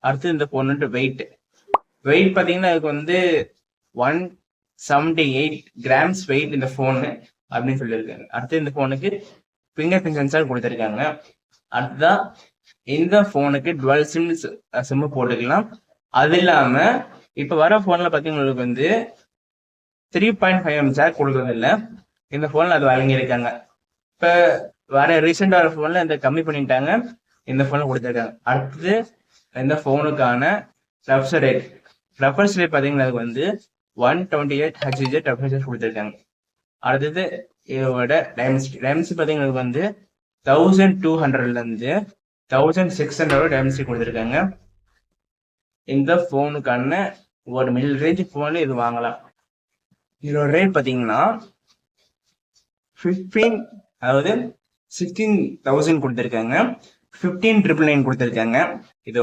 அடுத்து இந்த ஃபோனோட வெயிட் பார்த்தீங்கன்னா அதுக்கு வந்து 178 கிராம்ஸ் வெயிட் இந்த ஃபோனு அப்படின்னு சொல்லியிருக்காங்க. அடுத்து இந்த ஃபோனுக்கு ஃபிங்கர் பிரிண்ட் சென்சார் கொடுத்துருக்காங்க. அடுத்ததான் இந்த ஃபோனுக்கு டுவெல் சிம் போட்டுக்கலாம். அது இல்லாம இப்ப வர போன்ல பாத்தீங்கன்னா வந்து 3.5mm ஜாக் கொடுக்கறது இல்ல. இந்த போன்ல அது வழங்கியிருக்காங்க. இப்ப வர ரீசெண்டா வர போன்ல இந்த கம்மி பண்ணிட்டாங்க, இந்த போன்ல கொடுத்துருக்காங்க. அடுத்தது இந்த போனுக்கான ரெஃப்ரெஷ் ரேட் பாத்தீங்கன்னா அதுக்கு வந்து 128 Hz ரெஃப்ரெஷ் கொடுத்துருக்காங்க. அடுத்தது இதோட டைமென்சிட்டி பாத்தீங்கன்னா வந்து 1200ல இருந்து 1600 டைமென்சிட்டி கொடுத்துருக்காங்க. இந்த போனுக்கான ஒரு மிடில் ரேஞ்ச் போன்ல இது வாங்கலாம். இதோட ரேட் பாத்தீங்கன்னா 16,000 கொடுத்துருக்காங்க. 15,999 கொடுத்துருக்காங்க. இது